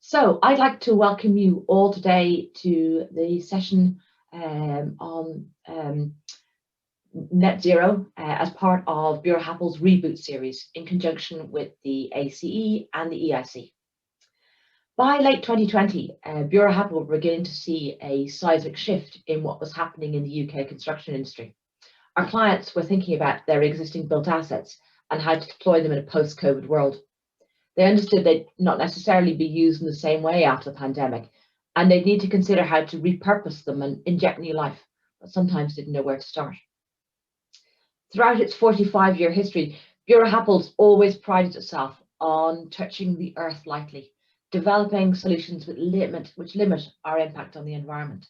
So I'd like to welcome you all today to the session on net zero as part of Buro Happold's Reboot series in conjunction with the ACE and the EIC. By late 2020, Buro Happold were beginning to see a seismic shift in what was happening in the UK construction industry. Our clients were thinking about their existing built assets and how to deploy them in a post-COVID world. They understood they'd not necessarily be used in the same way after the pandemic, and they'd need to consider how to repurpose them and inject new life, but sometimes didn't know where to start. Throughout its 45-year history, Buro Happold's always prided itself on touching the earth lightly, developing solutions which limit our impact on the environment.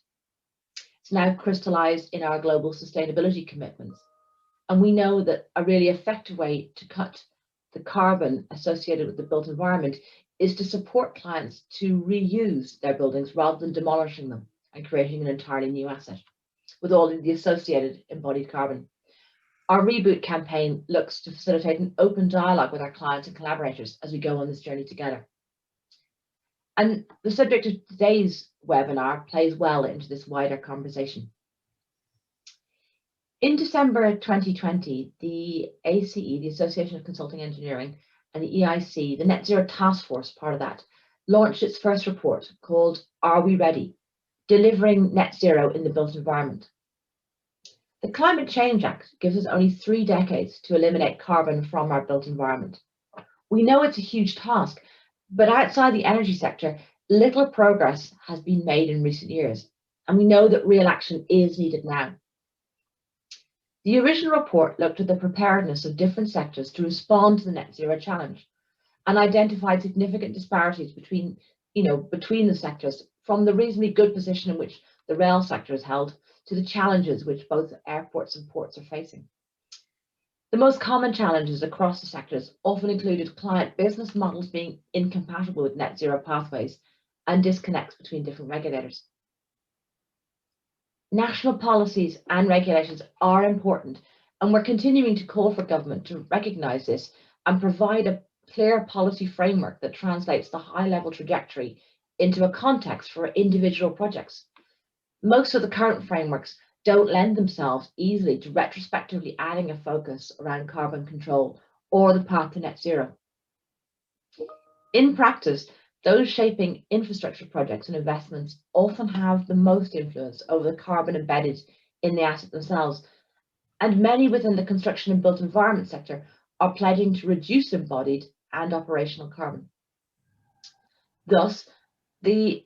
It's now crystallized in our global sustainability commitments, and we know that a really effective way to cut the carbon associated with the built environment is to support clients to reuse their buildings rather than demolishing them and creating an entirely new asset with all of the associated embodied carbon. Our Reboot campaign looks to facilitate an open dialogue with our clients and collaborators as we go on this journey together. And the subject of today's webinar plays well into this wider conversation. In December 2020, the ACE, the Association of Consulting and Engineering, and the EIC, the Net Zero Task Force, part of that, launched its first report called Are We Ready? Delivering Net Zero in the Built Environment. The Climate Change Act gives us only 3 decades to eliminate carbon from our built environment. We know it's a huge task, but outside the energy sector, little progress has been made in recent years, and we know that real action is needed now. The original report looked at the preparedness of different sectors to respond to the net zero challenge and identified significant disparities between the sectors, from the reasonably good position in which the rail sector is held to the challenges which both airports and ports are facing. The most common challenges across the sectors often included client business models being incompatible with net zero pathways and disconnects between different regulators. National policies and regulations are important, and we're continuing to call for government to recognise this and provide a clear policy framework that translates the high-level trajectory into a context for individual projects. Most of the current frameworks don't lend themselves easily to retrospectively adding a focus around carbon control or the path to net zero. In practice, those shaping infrastructure projects and investments often have the most influence over the carbon embedded in the asset themselves, and many within the construction and built environment sector are pledging to reduce embodied and operational carbon. Thus, the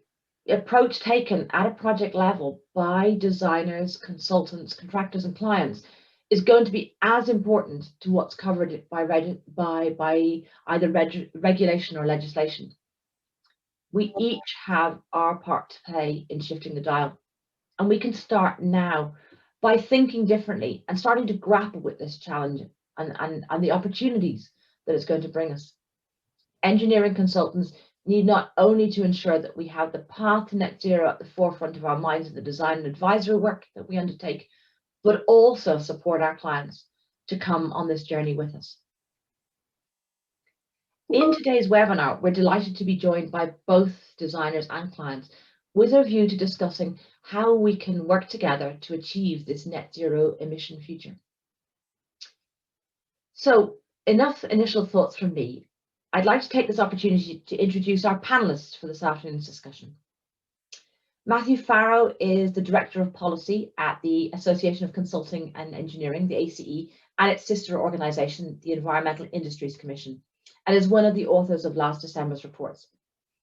approach taken at a project level by designers, consultants, contractors and clients is going to be as important to what's covered by either regulation or legislation. We each have our part to play in shifting the dial, and we can start now by thinking differently and starting to grapple with this challenge and the opportunities that it's going to bring us. Engineering consultants need not only to ensure that we have the path to net zero at the forefront of our minds in the design and advisory work that we undertake, but also support our clients to come on this journey with us. In today's webinar, we're delighted to be joined by both designers and clients with a view to discussing how we can work together to achieve this net zero emission future. So, enough initial thoughts from me. I'd like to take this opportunity to introduce our panelists for this afternoon's discussion. Matthew Farrow is the Director of Policy at the Association of Consulting and Engineering, the ACE, and its sister organisation, the Environmental Industries Commission, and is one of the authors of last December's reports.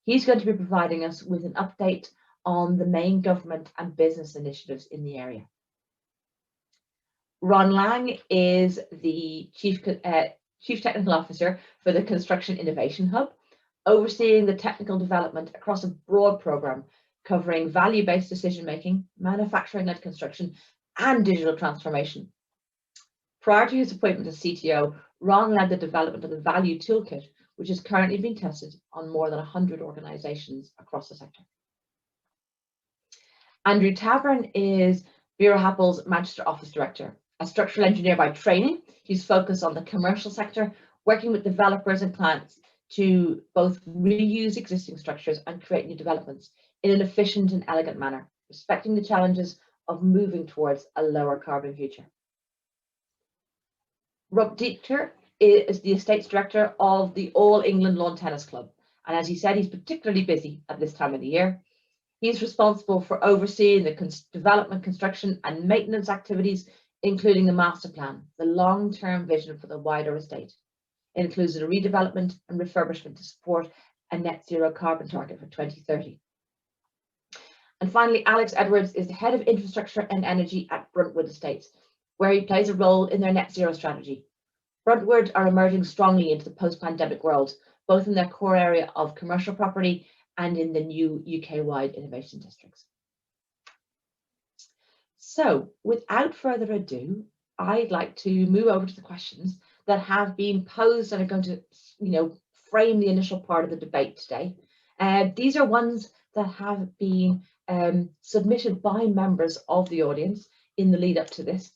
He's going to be providing us with an update on the main government and business initiatives in the area. Ron Lang is the Chief Technical Officer for the Construction Innovation Hub, overseeing the technical development across a broad programme covering value-based decision-making, manufacturing-led construction, and digital transformation. Prior to his appointment as CTO, Ron led the development of the Value Toolkit, which is currently being tested on more than 100 organisations across the sector. Andrew Tavern is Buro Happold's Manchester Office Director. A structural engineer by training, he's focused on the commercial sector, working with developers and clients to both reuse existing structures and create new developments in an efficient and elegant manner, respecting the challenges of moving towards a lower carbon future. Rob Dieter is the Estates Director of the All England Lawn Tennis Club, and as he said, he's particularly busy at this time of the year. He's responsible for overseeing the development, construction and maintenance activities, including the master plan, the long-term vision for the wider estate. It includes a redevelopment and refurbishment to support a net zero carbon target for 2030. And finally, Alex Edwards is the Head of Infrastructure and Energy at Bruntwood Estates, where he plays a role in their net zero strategy. Bruntwood are emerging strongly into the post-pandemic world, both in their core area of commercial property and in the new UK-wide innovation districts. So, without further ado, I'd like to move over to the questions that have been posed and are going to, frame the initial part of the debate today. These are ones that have been submitted by members of the audience in the lead up to this.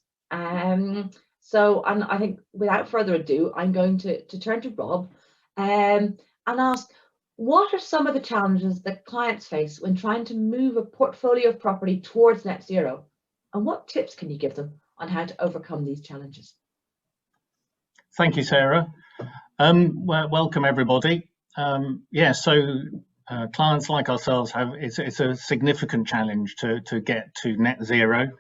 So I think without further ado, I'm going to turn to Rob and ask, what are some of the challenges that clients face when trying to move a portfolio of property towards net zero? And what tips can you give them on how to overcome these challenges? Thank you, Sarah. Well, welcome everybody. Clients like ourselves it's a significant challenge to get to net zero.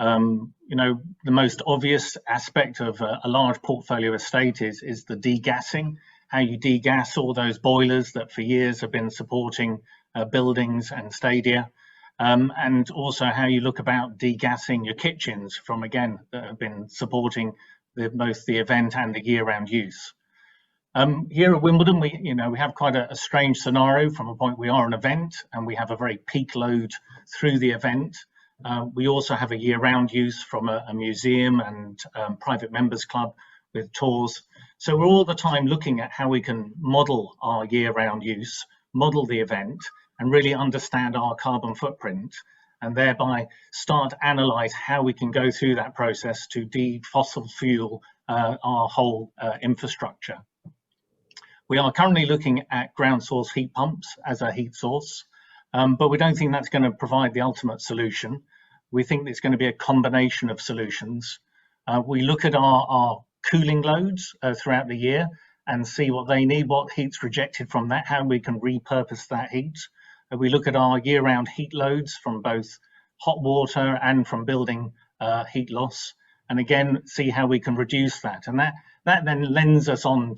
The most obvious aspect of a large portfolio estate is the degassing, how you degas all those boilers that for years have been supporting buildings and stadia, and also how you look about degassing your kitchens from, again, that have been supporting both the event and the year-round use. Here at Wimbledon, we have quite a strange scenario. From a point, we are an event and we have a very peak load through the event. We also have a year-round use from a museum and private members club with tours. So we're all the time looking at how we can model our year-round use, model the event, and really understand our carbon footprint, and thereby start to analyse how we can go through that process to de-fossil fuel our whole infrastructure. We are currently looking at ground source heat pumps as a heat source, but we don't think that's going to provide the ultimate solution. We think it's going to be a combination of solutions. We look at our cooling loads throughout the year and see what they need, what heat's rejected from that, how we can repurpose that heat. We look at our year-round heat loads from both hot water and from building heat loss, and again see how we can reduce that. And that then leads us on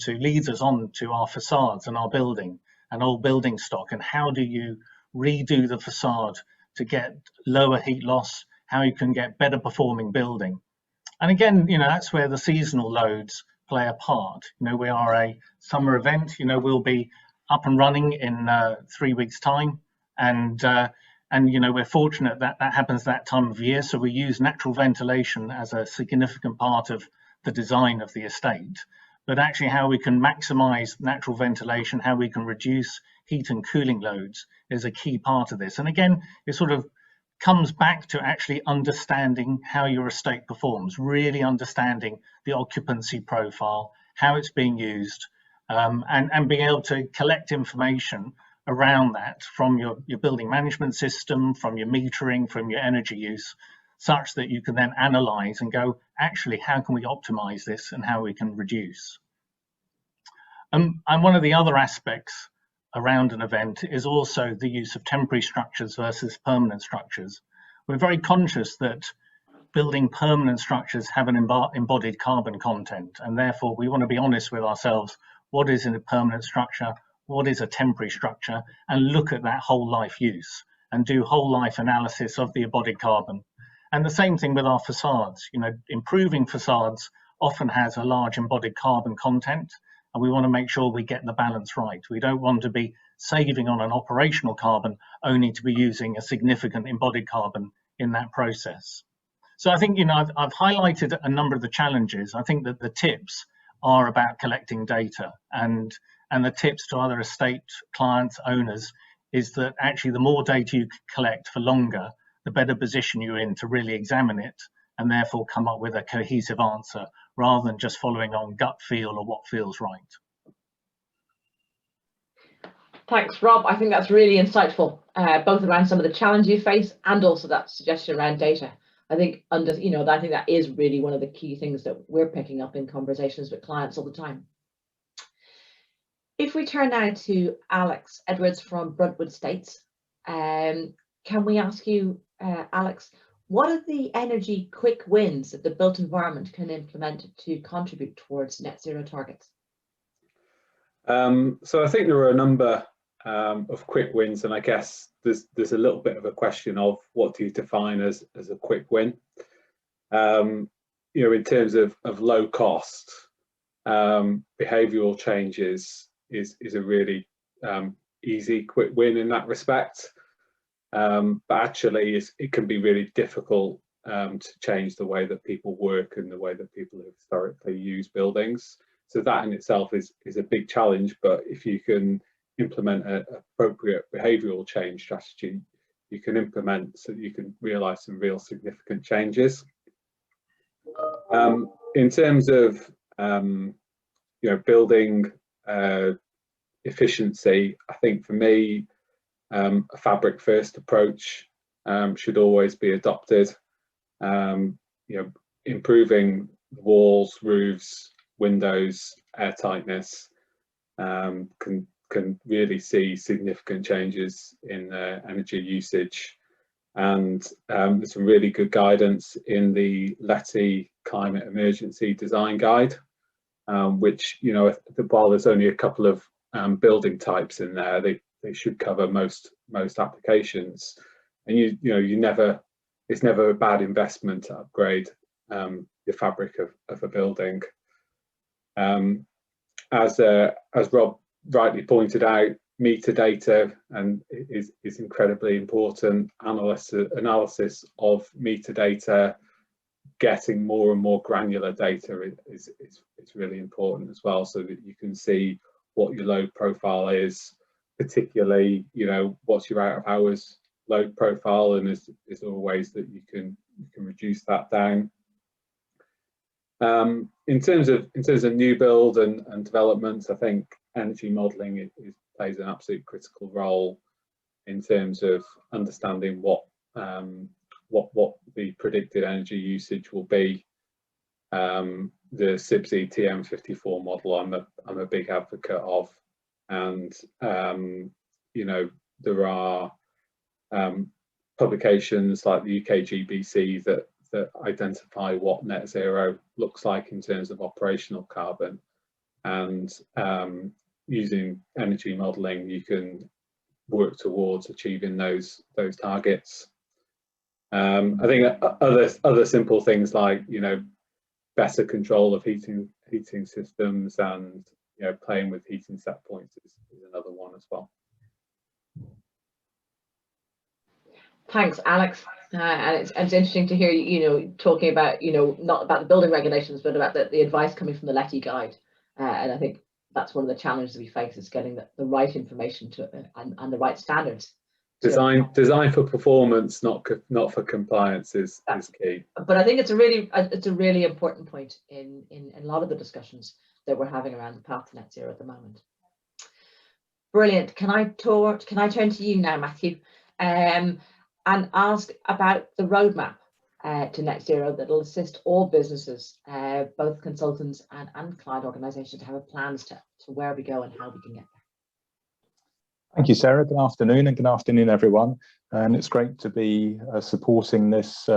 to our facades and our building and old building stock, and how do you redo the facade to get lower heat loss, how you can get better performing building. And again, that's where the seasonal loads play a part. We are a summer event. We'll be up and running in 3 weeks' time, and we're fortunate that happens that time of year. So we use natural ventilation as a significant part of the design of the estate. But actually, how we can maximise natural ventilation, how we can reduce heat and cooling loads is a key part of this. And again, it sort of comes back to actually understanding how your estate performs, really understanding the occupancy profile, how it's being used, and being able to collect information around that from your building management system, from your metering, from your energy use, such that you can then analyse and go, actually, how can we optimise this and how we can reduce? And one of the other aspects around an event is also the use of temporary structures versus permanent structures. We're very conscious that building permanent structures have an embodied carbon content, and therefore we want to be honest with ourselves. What is in a permanent structure? What is a temporary structure? And look at that whole life use and do whole life analysis of the embodied carbon. And the same thing with our facades. Improving facades often has a large embodied carbon content, and we want to make sure we get the balance right. We don't want to be saving on an operational carbon only to be using a significant embodied carbon in that process. So I think, you know, I've highlighted a number of the challenges. I think that the tips are about collecting data, and the tips to other estate clients, owners, is that actually the more data you collect for longer, the better position you're in to really examine it and therefore come up with a cohesive answer rather than just following on gut feel or what feels right. Thanks, Rob. I think that's really insightful, both around some of the challenges you face and also that suggestion around data. I think I think that is really one of the key things that we're picking up in conversations with clients all the time. If we turn now to Alex Edwards from Bruntwood States, can we ask you, Alex, what are the energy quick wins that the built environment can implement to contribute towards net zero targets? So I think there are a number of quick wins, and I guess there's a little bit of a question of what do you define as a quick win. You know, in terms of low cost, behavioural changes is a really easy quick win in that respect, but actually it can be really difficult to change the way that people work and the way that people historically use buildings. So that in itself is a big challenge, but if you can implement an appropriate behavioural change strategy, you can implement so that you can realise some real significant changes. In terms of you know, building efficiency, I think for me a fabric first approach should always be adopted. You know, improving walls, roofs, windows, airtightness can really see significant changes in energy usage. And there's some really good guidance in the LETI Climate Emergency Design Guide, which, you know, while there's only a couple of building types in there, they should cover most applications. And you know, it's never a bad investment to upgrade the fabric of a building. As Rob rightly pointed out, meter data is incredibly important. Analysis of meter data, getting more and more granular data is really important as well, so that you can see what your load profile is, particularly, you know, what's your out of hours load profile, and is there ways that you can reduce that down. In terms of new build and development, I think energy modelling plays an absolute critical role in terms of understanding what the predicted energy usage will be. The CIBSE TM54 model I'm a big advocate of, and you know, there are publications like the UKGBC that identify what net zero looks like in terms of operational carbon, and using energy modelling you can work towards achieving those targets. I think other simple things like, you know, better control of heating systems, and, you know, playing with heating set points is another one as well. Thanks, Alex. And it's interesting to hear you know, talking about, you know, not about the building regulations, but about the advice coming from the LETI guide. And I think that's one of the challenges we face, is getting the right information to and the right standards. Design for performance, not for compliance, is key. But I think it's a really important point in a lot of the discussions that we're having around the path to net zero at the moment. Brilliant. Can I turn to you now, Matthew, and ask about the roadmap to net zero that will assist all businesses, both consultants and client organisations, to have plans to where we go and how we can get there. Thank you, Sarah. Good afternoon, and good afternoon, everyone. And it's great to be supporting this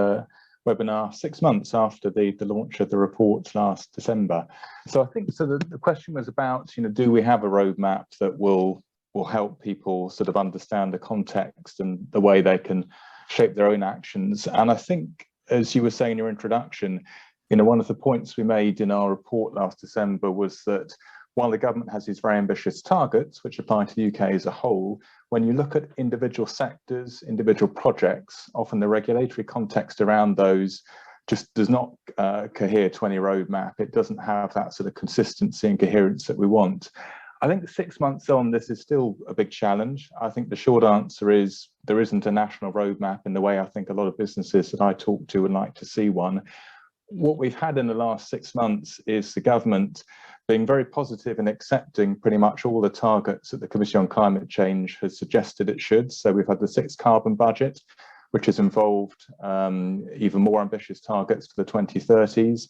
webinar 6 months after the launch of the report last December. So I think the question was about, you know, do we have a roadmap that will help people sort of understand the context and the way they can shape their own actions? And I think, as you were saying in your introduction, you know, one of the points we made in our report last December was that while the government has these very ambitious targets, which apply to the UK as a whole, when you look at individual sectors, individual projects, often the regulatory context around those just does not cohere to any roadmap. It doesn't have that sort of consistency and coherence that we want. I think 6 months on, this is still a big challenge. I think the short answer is there isn't a national roadmap in the way I think a lot of businesses that I talk to would like to see one. What we've had in the last 6 months is the government being very positive and accepting pretty much all the targets that the Commission on Climate Change has suggested it should. So we've had the 6th carbon budget, which has involved even more ambitious targets for the 2030s.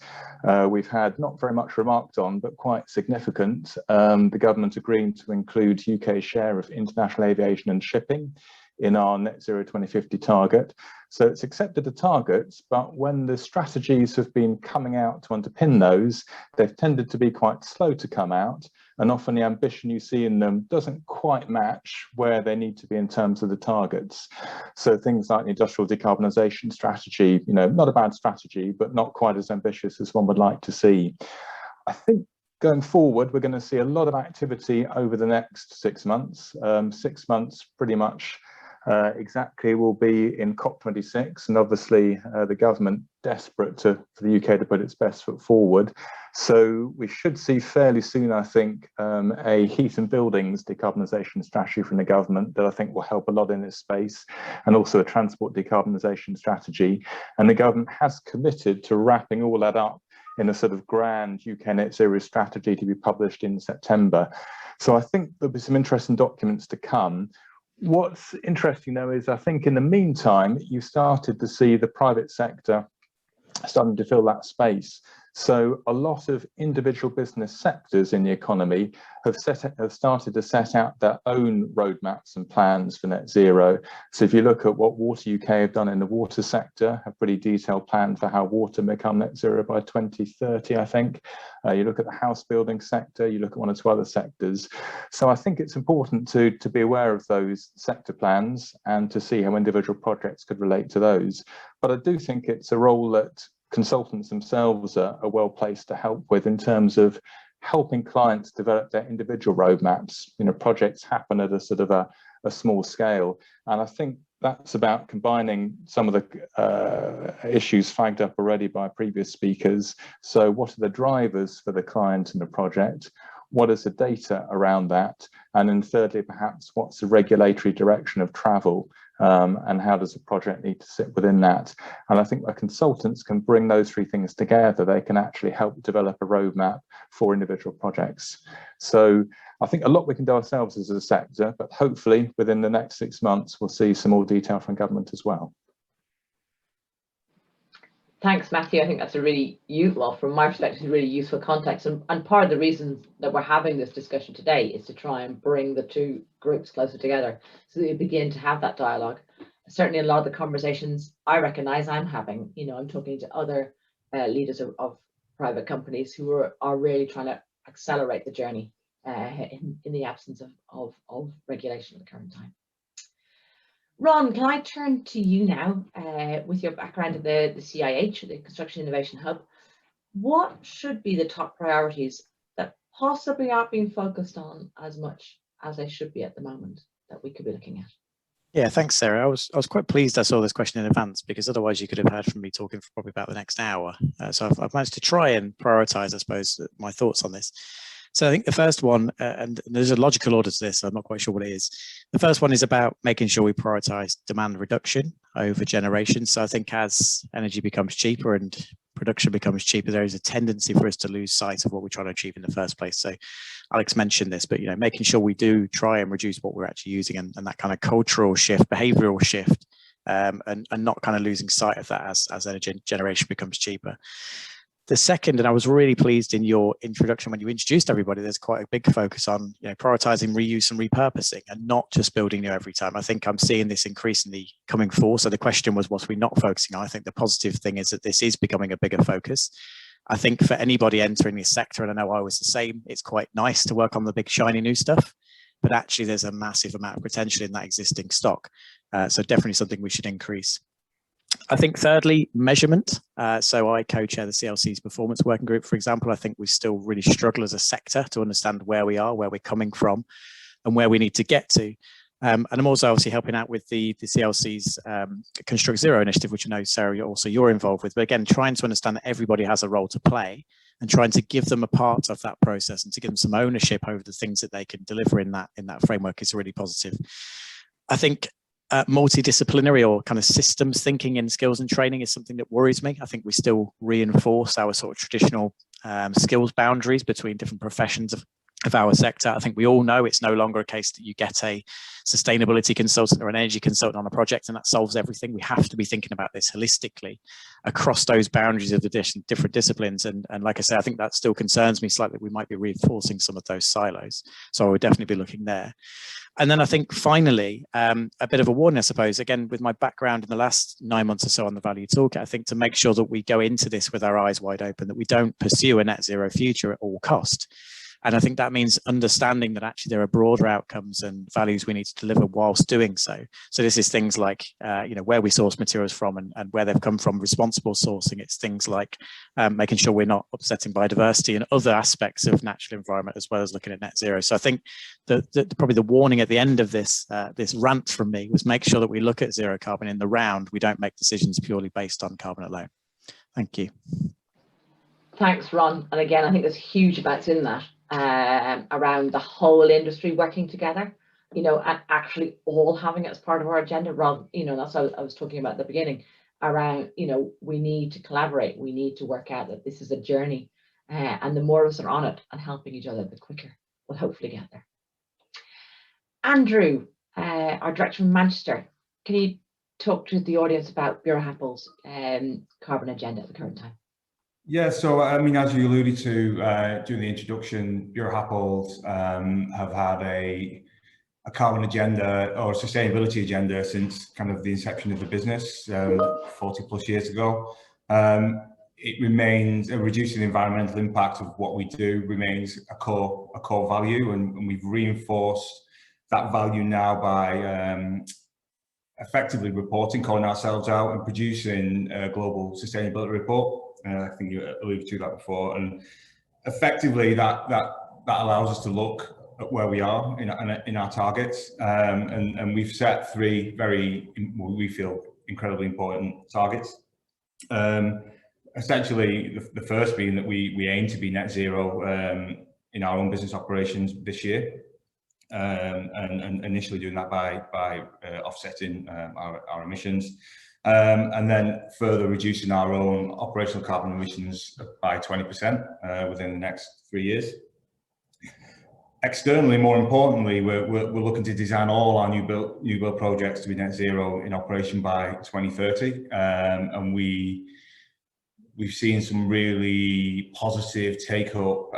We've had not very much remarked on, but quite significant, the government agreeing to include UK's share of international aviation and shipping in our net zero 2050 target. So it's accepted the targets, but when the strategies have been coming out to underpin those, they've tended to be quite slow to come out. And often the ambition you see in them doesn't quite match where they need to be in terms of the targets. So things like the industrial decarbonisation strategy, you know, not a bad strategy, but not quite as ambitious as one would like to see. I think going forward, we're going to see a lot of activity over the next 6 months. 6 months pretty much exactly will be in COP26, and obviously the government desperate for the UK to put its best foot forward. So we should see fairly soon, I think, a heat and buildings decarbonisation strategy from the government that I think will help a lot in this space, and also a transport decarbonisation strategy. And the government has committed to wrapping all that up in a sort of grand UK net zero strategy to be published in September. So I think there'll be some interesting documents to come. What's interesting, though, is I think in the meantime, you started to see the private sector starting to fill that space. So a lot of individual business sectors in the economy have started to set out their own roadmaps and plans for net zero. So if you look at what Water UK have done in the water sector, a pretty detailed plan for how water may become net zero by 2030, I think. You look at the house building sector, you look at one or two other sectors. So I think it's important to be aware of those sector plans and to see how individual projects could relate to those. But I do think it's a role that consultants themselves are well placed to help with, in terms of helping clients develop their individual roadmaps. You know, projects happen at a sort of a small scale, and I think that's about combining some of the issues flagged up already by previous speakers. So what are the drivers for the client in the project? What is the data around that? And then thirdly, perhaps, what's the regulatory direction of travel? And how does the project need to sit within that? And I think where consultants can bring those three things together, they can actually help develop a roadmap for individual projects. So I think a lot we can do ourselves as a sector, but hopefully within the next 6 months, we'll see some more detail from government as well. Thanks, Matthew. I think that's a really well, from my perspective, really useful context. And part of the reason that we're having this discussion today is to try and bring the two groups closer together so that we begin to have that dialogue. Certainly a lot of the conversations I recognise I'm having, you know, I'm talking to other leaders of private companies who are really trying to accelerate the journey in the absence of regulation at the current time. Ron, can I turn to you now with your background at the CIH, the Construction Innovation Hub? What should be the top priorities that possibly aren't being focused on as much as they should be at the moment that we could be looking at? Yeah, thanks, Sarah. I was quite pleased I saw this question in advance, because otherwise you could have heard from me talking for probably about the next hour. So I've managed to try and prioritise, I suppose, my thoughts on this. So I think the first one, and there's a logical order to this, so I'm not quite sure what it is. The first one is about making sure we prioritise demand reduction over generation. So I think as energy becomes cheaper and production becomes cheaper, there is a tendency for us to lose sight of what we're trying to achieve in the first place. So Alex mentioned this, but, you know, making sure we do try and reduce what we're actually using, and that kind of cultural shift, behavioural shift, and not kind of losing sight of that as energy generation becomes cheaper. The second, and I was really pleased in your introduction when you introduced everybody, there's quite a big focus on, you know, prioritizing reuse and repurposing and not just building new every time. I think I'm seeing this increasingly coming forward. So the question was, what are we not focusing on? I think the positive thing is that this is becoming a bigger focus. I think for anybody entering this sector, and I know I was the same, it's quite nice to work on the big shiny new stuff, but actually there's a massive amount of potential in that existing stock. So definitely something we should increase. I think thirdly, measurement. So I co-chair the CLC's performance working group, for example. I think we still really struggle as a sector to understand where we are, where we're coming from, and where we need to get to. And I'm also obviously helping out with the CLC's Construct Zero initiative, which I know, Sarah, you're involved with. But again, trying to understand that everybody has a role to play and trying to give them a part of that process and to give them some ownership over the things that they can deliver in that framework is really positive. I think multidisciplinary or kind of systems thinking in skills and training is something that worries me. I think we still reinforce our sort of traditional skills boundaries between different professions of our sector. I think we all know it's no longer a case that you get a sustainability consultant or an energy consultant on a project and that solves everything. We have to be thinking about this holistically across those boundaries of the different disciplines. And like I say, I think that still concerns me slightly. We might be reinforcing some of those silos. So I would definitely be looking there. And then I think finally, a bit of a warning, I suppose, again, with my background in the last 9 months or so on the Value Toolkit, I think to make sure that we go into this with our eyes wide open, that we don't pursue a net zero future at all cost. And I think that means understanding that actually there are broader outcomes and values we need to deliver whilst doing so. So this is things like, where we source materials from and where they've come from, responsible sourcing. It's things like making sure we're not upsetting biodiversity and other aspects of natural environment, as well as looking at net zero. So I think probably the warning at the end of this this rant from me was make sure that we look at zero carbon in the round. We don't make decisions purely based on carbon alone. Thank you. Thanks, Ron. And again, I think there's huge amounts in that around the whole industry working together, and actually all having it as part of our agenda. Ron, that's what I was talking about at the beginning around, we need to collaborate. We need to work out that this is a journey, and the more of us are on it and helping each other, the quicker we'll hopefully get there. Andrew, our director from Manchester, can you talk to the audience about Buro Happold's carbon agenda at the current time? Yeah, so I mean, as you alluded to during the introduction, Buro Happold have had a carbon agenda or a sustainability agenda since kind of the inception of the business 40 plus years ago. It remains reducing the environmental impact of what we do remains a core value, and we've reinforced that value now by effectively reporting, calling ourselves out, and producing a global sustainability report. I think you alluded to that before, and effectively that allows us to look at where we are in our targets, and we've set 3 we feel incredibly important targets. Essentially, the first being that we aim to be net zero in our own business operations this year, and initially doing that by offsetting our emissions. And then further reducing our own operational carbon emissions by 20% within the next 3 years. Externally, more importantly, we're looking to design all our new build projects to be net zero in operation by 2030, and we've seen some really positive take up.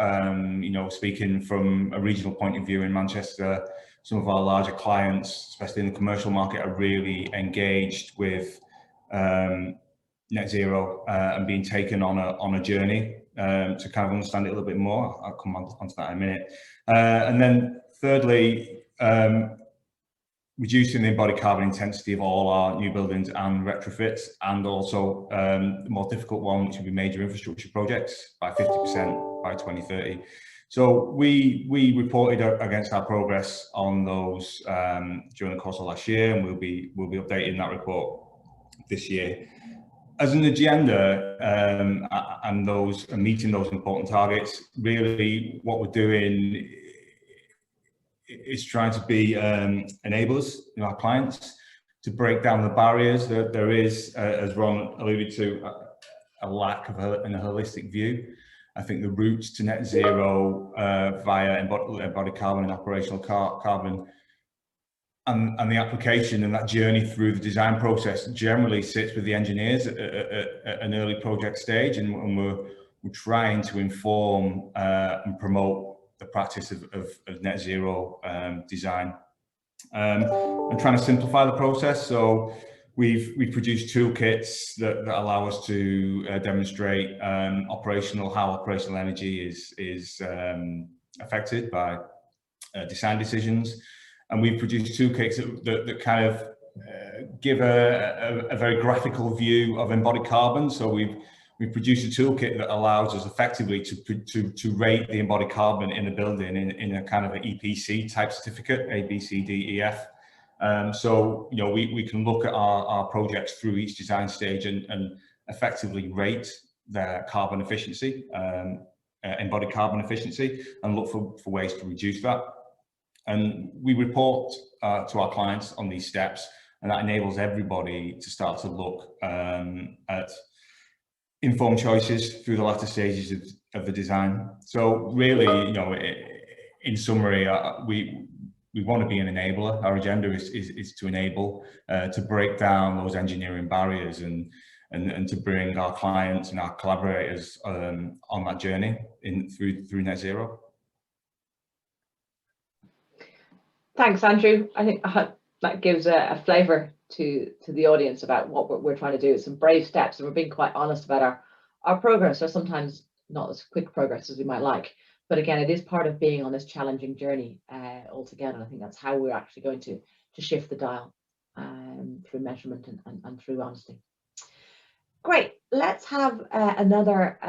Speaking from a regional point of view in Manchester, some of our larger clients, especially in the commercial market, are really engaged with net zero and being taken on a journey to kind of understand it a little bit more. I'll come onto that in a minute. And then thirdly, reducing the embodied carbon intensity of all our new buildings and retrofits, and also the more difficult one, which would be major infrastructure projects, by 50% by 2030. So we reported against our progress on those during the course of last year, and we'll be updating that report this year. As an agenda and meeting those important targets, really what we're doing is trying to be enablers in our clients to break down the barriers. There is, as Ron alluded to, a lack of a holistic view. I think the routes to net zero via embodied carbon and operational carbon and the application and that journey through the design process generally sits with the engineers at an early project stage, and we're trying to inform and promote the practice of net zero design, and trying to simplify the process. So we've produced toolkits that allow us to demonstrate how operational energy is affected by design decisions. And we've produced toolkits that kind of give a very graphical view of embodied carbon. So we've produced a toolkit that allows us effectively to rate the embodied carbon in a building in a kind of an EPC type certificate, A, B, C, D, E, F. So, you know, we can look at our projects through each design stage and effectively rate their carbon efficiency, embodied carbon efficiency, and look for ways to reduce that. And we report to our clients on these steps, and that enables everybody to start to look at informed choices through the latter stages of the design. So really, you know, in summary, we want to be an enabler. Our agenda is to enable, to break down those engineering barriers and to bring our clients and our collaborators on that journey through net zero. Thanks, Andrew. I think that gives a flavour to the audience about what we're trying to do. It's some brave steps, and we're being quite honest about our progress, or sometimes not as quick progress as we might like. But again, it is part of being on this challenging journey altogether. I think that's how we're actually going to shift the dial through measurement and through honesty. Great. Let's have another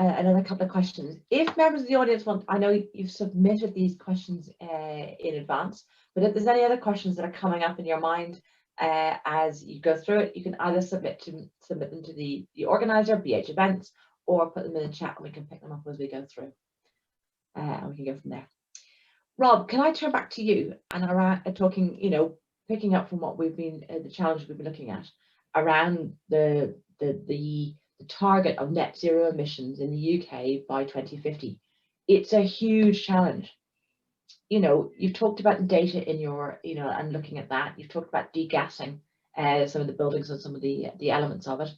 couple of questions. If members of the audience want, I know you've submitted these questions in advance, but if there's any other questions that are coming up in your mind as you go through it, you can either submit them to the organizer, BH Events, or put them in the chat and we can pick them up as we go through. And we can go from there. Rob, can I turn back to you and around talking, you know, picking up from what we've been, the challenges we've been looking at around the target of net zero emissions in the UK by 2050. It's a huge challenge. You know, you've talked about the data in your, you know, and looking at that. You've talked about degassing some of the buildings and some of the elements of it.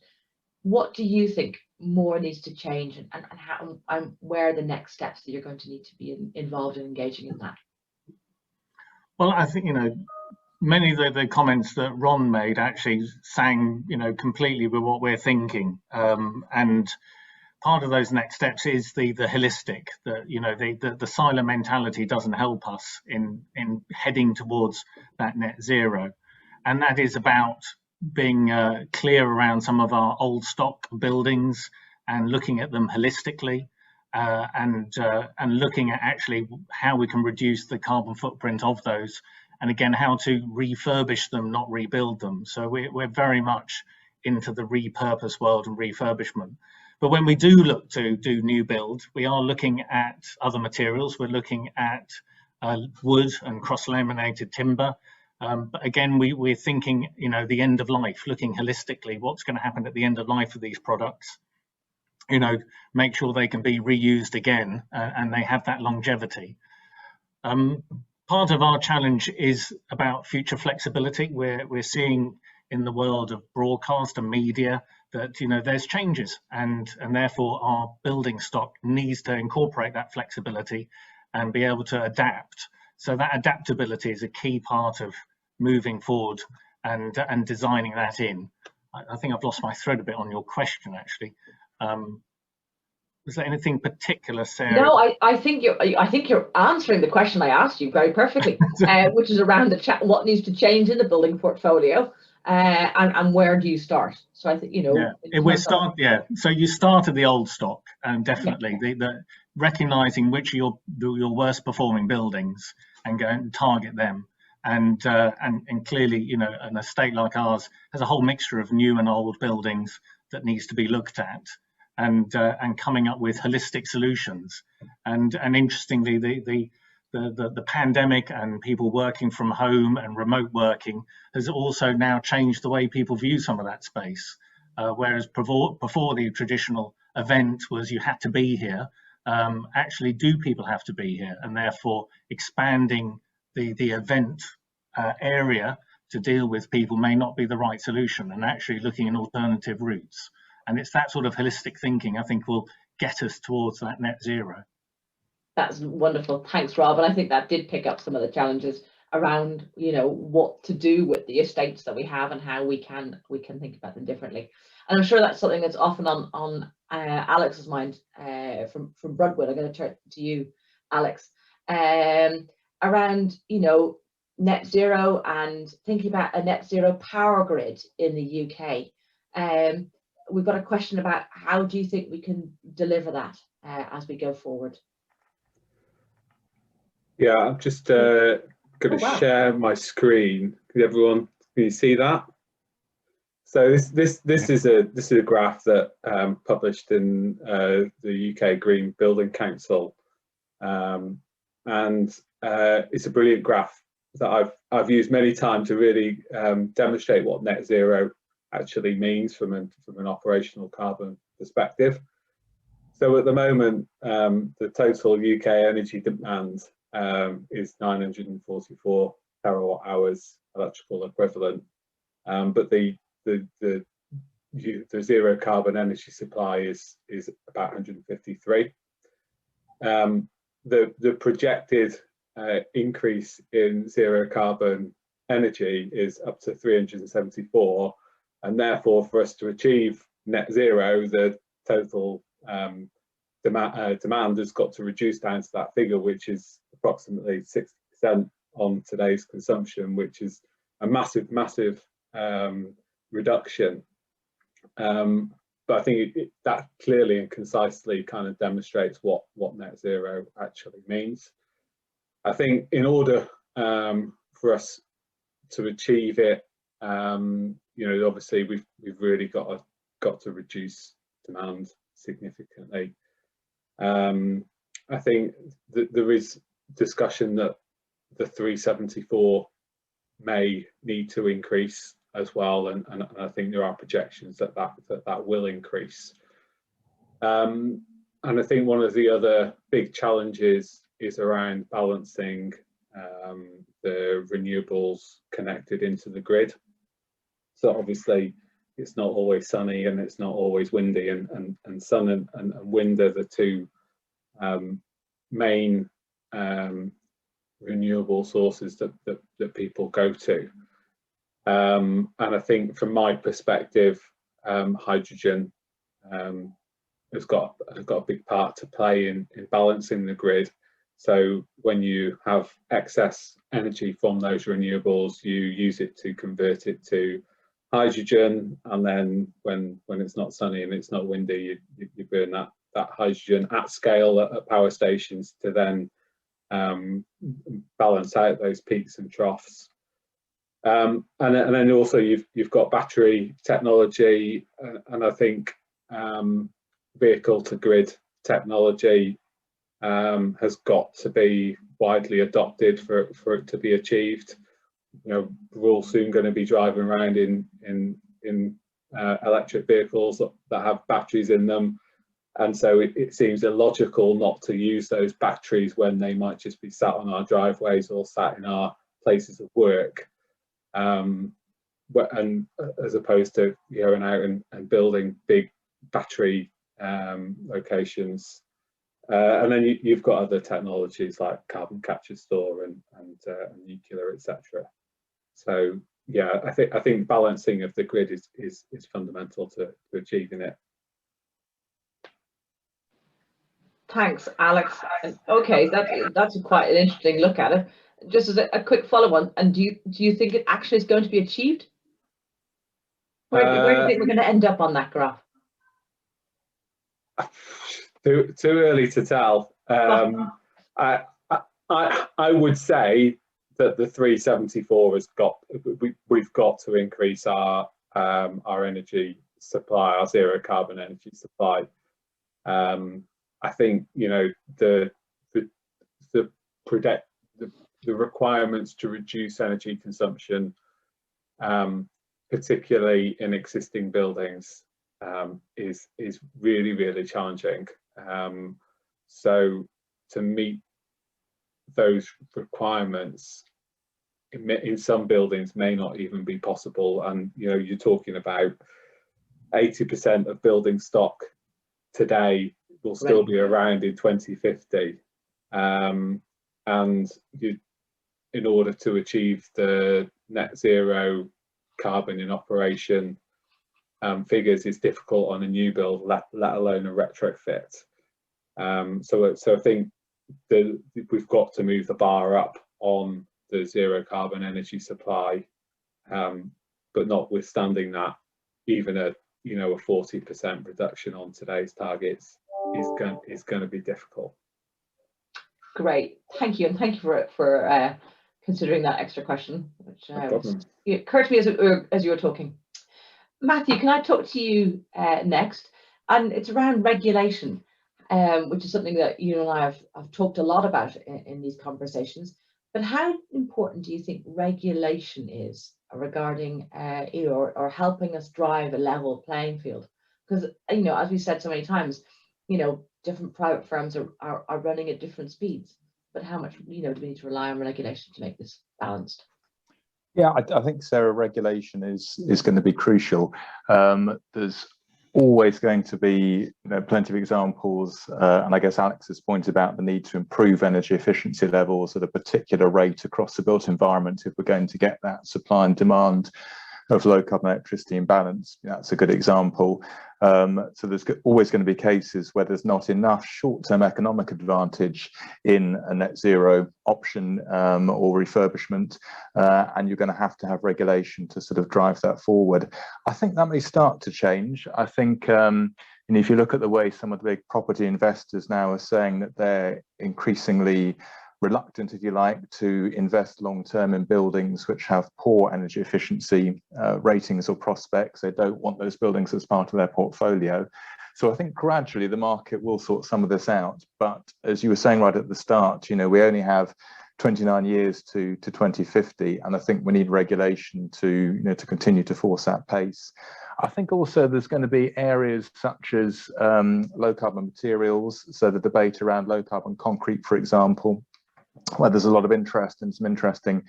What do you think more needs to change, and how and where are the next steps that you're going to need to be involved in engaging in that? Well, I think, you know, many of the comments that Ron made actually sang, you know, completely with what we're thinking. And part of those next steps is the holistic, you know, the silo mentality doesn't help us in heading towards that net zero. And that is about being clear around some of our old stock buildings and looking at them holistically, and looking at actually how we can reduce the carbon footprint of those, and again how to refurbish them, not rebuild them. So we're very much into the repurpose world and refurbishment. But when we do look to do new build, we are looking at other materials. We're looking at wood and cross-laminated timber. But again, we're thinking, you know, the end of life, looking holistically, what's going to happen at the end of life of these products. You know, make sure they can be reused again and they have that longevity. Part of our challenge is about future flexibility. We're seeing in the world of broadcast and media that, you know, there's changes, and therefore our building stock needs to incorporate that flexibility and be able to adapt. So that adaptability is a key part of moving forward and designing that in. I think I've lost my thread a bit on your question, actually. Was there anything particular, Sarah? No, I think you're answering the question I asked you very perfectly, which is around what needs to change in the building portfolio, and where do you start? So I think, you know, So you start at the old stock, and definitely the recognizing which are your worst performing buildings and go and target them. And clearly, you know, an estate like ours has a whole mixture of new and old buildings that needs to be looked at, and coming up with holistic solutions. And interestingly, the pandemic and people working from home and remote working has also now changed the way people view some of that space. Whereas before the traditional event was you had to be here, actually do people have to be here? And therefore expanding the event area to deal with people may not be the right solution, and actually looking at alternative routes. And it's that sort of holistic thinking I think will get us towards that net zero. That's wonderful. Thanks, Rob. And I think that did pick up some of the challenges around, you know, what to do with the estates that we have and how we can think about them differently. And I'm sure that's something that's often on Alex's mind from Broadwood. I'm going to turn to you, Alex, around, you know, net zero and thinking about a net zero power grid in the UK. We've got a question about how do you think we can deliver that as we go forward? Yeah, I'm just going to Oh, wow. share my screen. Can you see that? So this is a graph that published in the UK Green Building Council, and it's a brilliant graph that I've used many times to really demonstrate what net zero actually means from an operational carbon perspective. So at the moment, the total UK energy demand is 944 terawatt hours electrical equivalent, but the zero carbon energy supply is about 153. The projected increase in zero carbon energy is up to 374, and therefore for us to achieve net zero, the total demand has got to reduce down to that figure, which is approximately 60% on today's consumption, which is a massive reduction. But I think that clearly and concisely kind of demonstrates what net zero actually means. I think in order for us to achieve it, obviously we've really got to reduce demand significantly. I think that there is discussion that the 374 may need to increase as well, and I think there are projections that will increase. And I think one of the other big challenges is around balancing the renewables connected into the grid. So obviously it's not always sunny and it's not always windy, and sun and wind are the two main renewable sources that people go to. And I think from my perspective, hydrogen has got a big part to play in balancing the grid. So when you have excess energy from those renewables, you use it to convert it to hydrogen, and then when it's not sunny and it's not windy, you burn that hydrogen at scale at power stations to then balance out those peaks and troughs. And then also you've got battery technology, and I think vehicle to grid technology has got to be widely adopted for it to be achieved. We're all soon going to be driving around in electric vehicles that have batteries in them, and so it seems illogical not to use those batteries when they might just be sat on our driveways or sat in our places of work, and as opposed to going out and building big battery locations. And then you've got other technologies like carbon capture, store, and nuclear, etc. So yeah, I think balancing of the grid is fundamental to achieving it. Thanks, Alex. Okay, that's quite an interesting look at it. Just as a quick follow-on, and do you think it actually is going to be achieved? Where do you think we're going to end up on that graph? Too early to tell. I would say that the 374 we've got to increase our energy supply, our zero carbon energy supply. I think the requirements to reduce energy consumption, particularly in existing buildings, is really challenging. So to meet those requirements in some buildings may not even be possible, and you're talking about 80% of building stock today will still be around in 2050, and in order to achieve the net zero carbon in operation figures is difficult on a new build, let alone a retrofit. So I think we've got to move the bar up on the zero carbon energy supply, but notwithstanding that, even a 40% reduction on today's targets is going to be difficult. Great, thank you, and thank you for considering that extra question, which No problem. it occurred to me as you were talking. Matthew, can I talk to you next? And it's around regulation, which is something that you and I have talked a lot about in these conversations. But how important do you think regulation is regarding, or helping us drive a level playing field? Because, as we said so many times, different private firms are running at different speeds. But how much, do we need to rely on regulation to make this balanced? Yeah, I think, Sarah, regulation is going to be crucial. There's always going to be plenty of examples, and I guess Alex has pointed about the need to improve energy efficiency levels at a particular rate across the built environment if we're going to get that supply and demand of low carbon electricity in balance. That's a good example. So there's always going to be cases where there's not enough short-term economic advantage in a net zero option or refurbishment, and you're going to have regulation to sort of drive that forward. I think that may start to change. I think if you look at the way some of the big property investors now are saying that they're increasingly reluctant, if you like, to invest long-term in buildings which have poor energy efficiency ratings or prospects. They don't want those buildings as part of their portfolio. So I think gradually the market will sort some of this out. But as you were saying right at the start, we only have 29 years to 2050, and I think we need regulation to continue to force that pace. I think also there's going to be areas such as low carbon materials, so the debate around low carbon concrete, for example, where there's a lot of interest and some interesting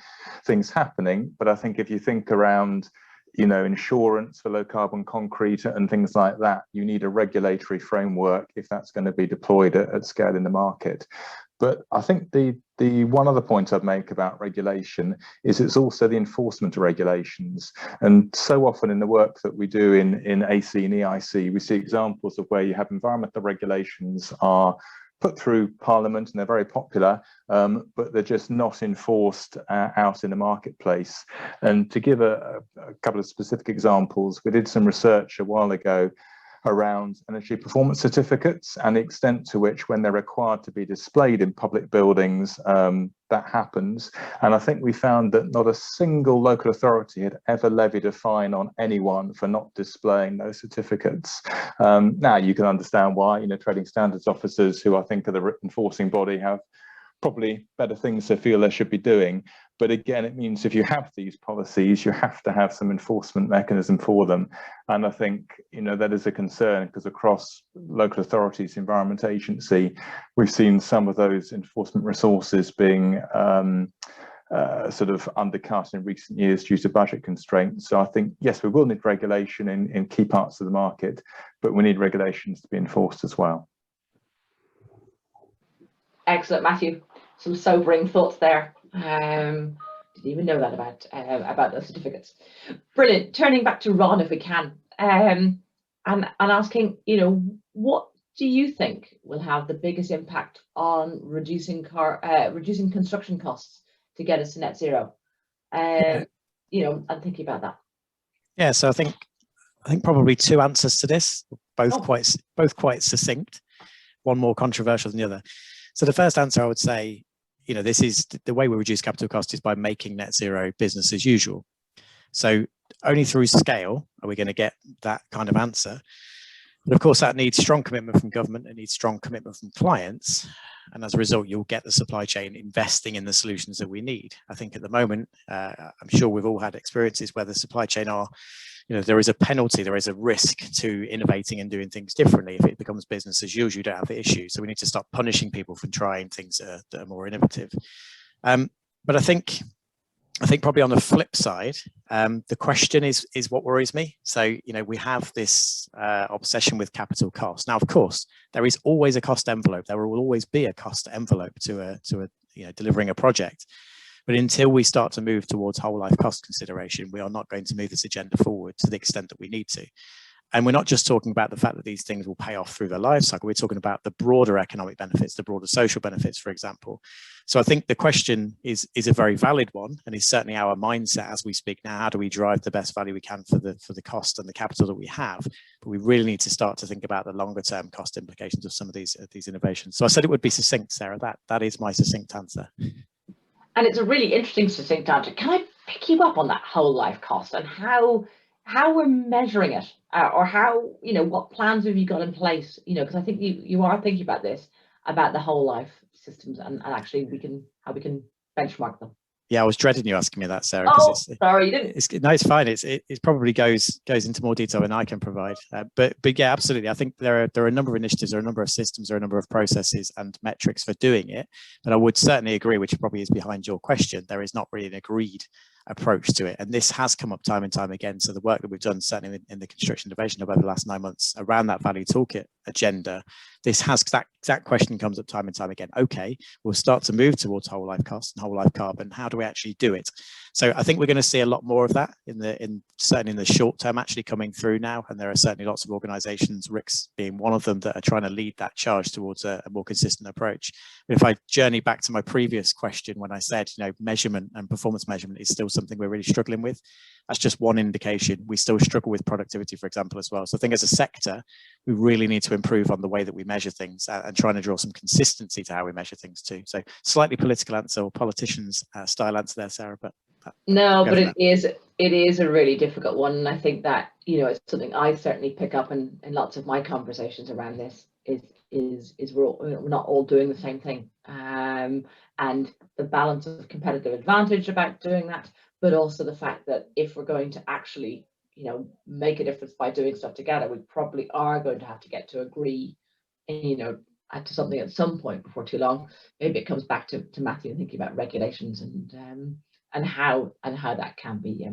things happening. But I think if you think around, insurance for low carbon concrete and things like that, you need a regulatory framework if that's going to be deployed at scale in the market. But I think the one other point I'd make about regulation is it's also the enforcement of regulations. And so often in the work that we do in AC and EIC, we see examples of where you have environmental regulations are put through Parliament and they're very popular, but they're just not enforced out in the marketplace. And to give a couple of specific examples, we did some research a while ago around energy performance certificates and the extent to which, when they're required to be displayed in public buildings, that happens. And I think we found that not a single local authority had ever levied a fine on anyone for not displaying those certificates. Now you can understand why, trading standards officers, who I think are the enforcing body, have probably better things they feel they should be doing. But again, it means if you have these policies, you have to have some enforcement mechanism for them. And I think, that is a concern, because across local authorities, Environment Agency, we've seen some of those enforcement resources being sort of undercut in recent years due to budget constraints. So I think, yes, we will need regulation in key parts of the market, but we need regulations to be enforced as well. Excellent, Matthew. Some sobering thoughts there. Didn't even know that about those certificates. Brilliant. Turning back to Ron, if we can, and asking, what do you think will have the biggest impact on reducing construction costs to get us to net zero? I'm thinking about that. Yeah, so I think probably two answers to this, both quite succinct, one more controversial than the other. So the first answer, I would say, this is the way we reduce capital cost is by making net zero business as usual. So only through scale are we going to get that kind of answer. But of course, that needs strong commitment from government. It needs strong commitment from clients. And as a result, you'll get the supply chain investing in the solutions that we need. I think at the moment, I'm sure we've all had experiences where the supply chain are, there is a penalty, there is a risk to innovating and doing things differently. If it becomes business as usual, you don't have the issue. So we need to stop punishing people for trying things that are more innovative. But I think probably on the flip side, the question is what worries me. So, we have this obsession with capital cost. Now, of course, there is always a cost envelope. There will always be a cost envelope to delivering a project. But until we start to move towards whole life cost consideration, we are not going to move this agenda forward to the extent that we need to. And we're not just talking about the fact that these things will pay off through their life cycle. We're talking about the broader economic benefits, the broader social benefits, for example. So I think the question is a very valid one, and is certainly our mindset as we speak now. How do we drive the best value we can for the cost and the capital that we have? But we really need to start to think about the longer term cost implications of some of these innovations. So I said it would be succinct, Sarah. That is my succinct answer. And it's a really interesting succinct answer. Can I pick you up on that whole life cost and how we're measuring it, or how, you know, what plans have you got in place? You know, because I think you are thinking about this, about the whole life systems, and actually how we can benchmark them. Yeah, I was dreading you asking me that, Sarah. Oh, sorry, you didn't. No, it's fine. It probably goes into more detail than I can provide. But yeah, absolutely. I think there are a number of initiatives, there are a number of systems, there are a number of processes and metrics for doing it. But I would certainly agree, which probably is behind your question, there is not really an agreed approach to it, and this has come up time and time again. So the work that we've done, certainly in the construction division over the last 9 months around that value toolkit agenda, this has that question comes up time and time again. Okay, we'll start to move towards whole life cost and whole life carbon. How do we actually do it? So I think we're going to see a lot more of that certainly in the short term actually coming through now, and there are certainly lots of organizations, RICS being one of them, that are trying to lead that charge towards a more consistent approach. But if I journey back to my previous question, when I said, you know, measurement and performance measurement is still something we're really struggling with, that's just one indication. We still struggle with productivity, for example, as well. So I think as a sector, we really need to improve on the way that we measure things and trying to draw some consistency to how we measure things too. So slightly political answer, or politician's style answer there, Sarah, but no, but it is a really difficult one, and I think that, you know, it's something I certainly pick up in lots of my conversations around this. Is we're not all doing the same thing, and the balance of competitive advantage about doing that, but also the fact that if we're going to actually, you know, make a difference by doing stuff together, we probably are going to have to get to agree, you know, to something at some point before too long. Maybe it comes back to Matthew and thinking about regulations and how that can be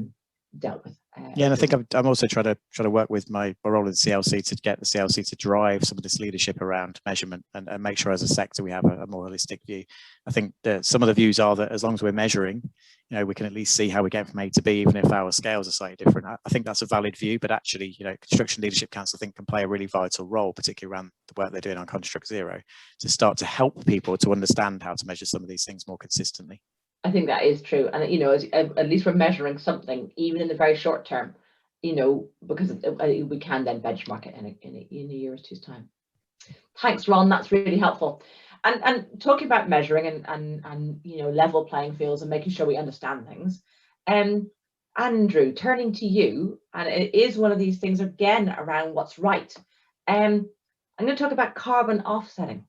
dealt with. Yeah, and I think I'm also trying to work with my role in the CLC to get the CLC to drive some of this leadership around measurement and make sure as a sector we have a more holistic view. I think that some of the views are that as long as we're measuring, you know, we can at least see how we get from A to B, even if our scales are slightly different. I think that's a valid view, but actually, you know, Construction Leadership Council, I think, can play a really vital role, particularly around the work they're doing on Construct Zero, to start to help people to understand how to measure some of these things more consistently. I think that is true, and, you know, at least we're measuring something, even in the very short term, you know, because we can then benchmark it in a year or two's time. Thanks, Ron. That's really helpful. And talking about measuring and you know, level playing fields and making sure we understand things. Andrew, turning to you, and it is one of these things again around what's right. I'm going to talk about carbon offsetting.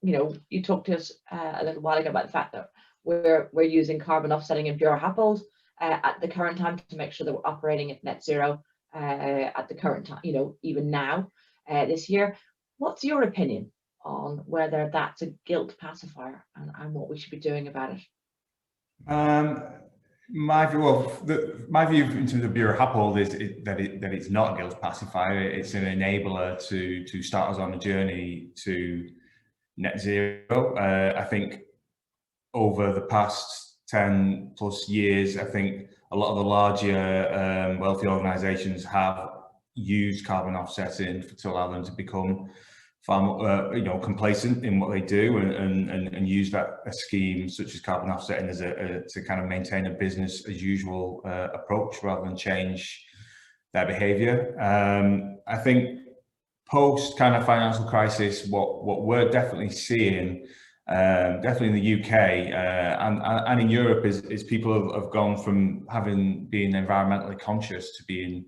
You know, you talked to us a little while ago about the fact that we're using carbon offsetting in Buro Happold at the current time to make sure that we're operating at net zero at the current time, you know, even now this year. What's your opinion on whether that's a guilt pacifier and what we should be doing about it? My view in terms of Buro Happold is that it's not a guilt pacifier. It's an enabler to start us on a journey to net zero. I think over the past 10 plus years, I think a lot of the larger wealthy organisations have used carbon offsetting to allow them to become far more, you know, complacent in what they do, and use a scheme such as carbon offsetting as to kind of maintain a business as usual approach rather than change their behaviour. I think post kind of financial crisis, what we're definitely seeing, definitely in the UK and in Europe, is people have gone from being environmentally conscious to being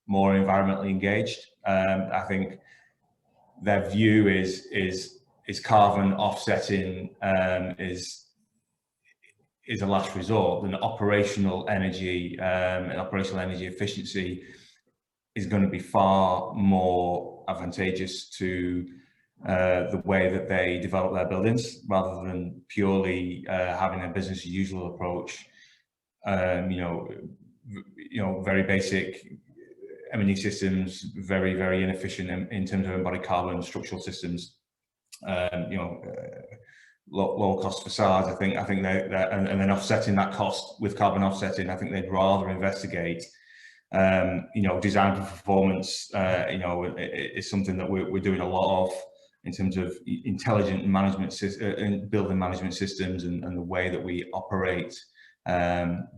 more environmentally engaged. I think their view is carbon offsetting is a last resort, and operational energy and operational energy efficiency is going to be far more advantageous to the way that they develop their buildings, rather than purely having a business as usual approach. Very basic M&E systems, very, very inefficient in terms of embodied carbon structural systems. Low cost facades. I think that, and then offsetting that cost with carbon offsetting, I think they'd rather investigate. Design for performance. Is something that we're doing a lot of in terms of intelligent management, building management systems, and the way that we operate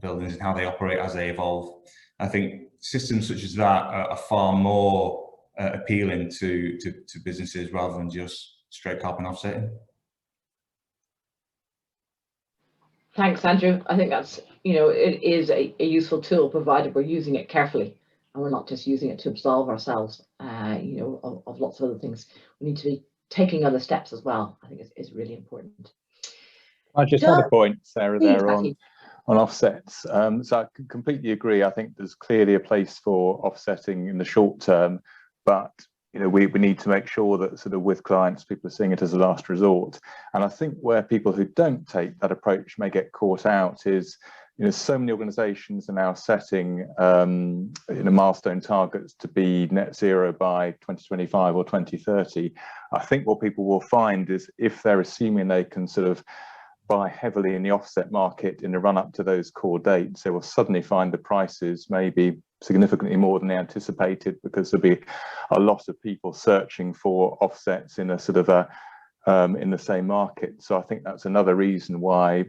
buildings and how they operate as they evolve. I think systems such as that are far more appealing to businesses rather than just straight carbon offsetting. Thanks, Andrew. I think that's, it is a useful tool, provided we're using it carefully and we're not just using it to absolve ourselves, of lots of other things. We need to be taking other steps as well. I think is really important. I just had a point, Sarah, there on offsets. So I completely agree. I think there's clearly a place for offsetting in the short term, but we need to make sure that sort of with clients, people are seeing it as a last resort. And I think where people who don't take that approach may get caught out is, so many organisations are now setting milestone targets to be net zero by 2025 or 2030. I think what people will find is if they're assuming they can sort of buy heavily in the offset market in the run up to those core dates, they will suddenly find the prices maybe significantly more than they anticipated, because there'll be a lot of people searching for offsets in a sort of in the same market. So I think that's another reason why,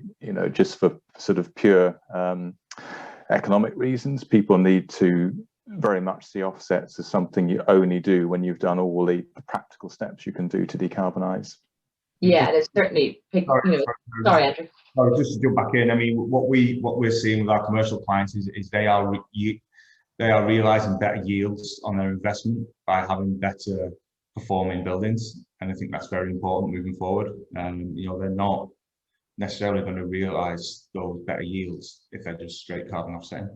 just for sort of pure economic reasons, people need to very much see offsets as something you only do when you've done all the practical steps you can do to decarbonise. Yeah, there's certainly. Sorry, Andrew. Just to jump back in, I mean, what we're seeing with our commercial clients is they are realising better yields on their investment by having better performing buildings, and I think that's very important moving forward. And they're not necessarily going to realise those better yields if they're just straight carbon offsetting.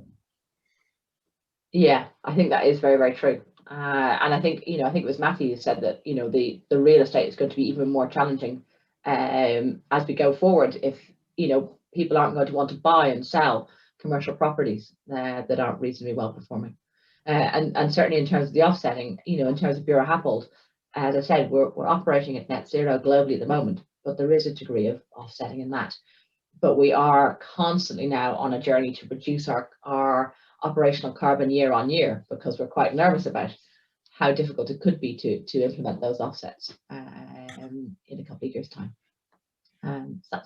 Yeah, I think that is very, very true. And I think I think it was Matthew who said that the real estate is going to be even more challenging as we go forward, if people aren't going to want to buy and sell commercial properties that aren't reasonably well performing. And certainly in terms of the offsetting, in terms of Buro Happold, as I said, we're operating at net zero globally at the moment, but there is a degree of offsetting in that. But we are constantly now on a journey to reduce our operational carbon year on year, because we're quite nervous about how difficult it could be to implement those offsets in a couple of years' time. So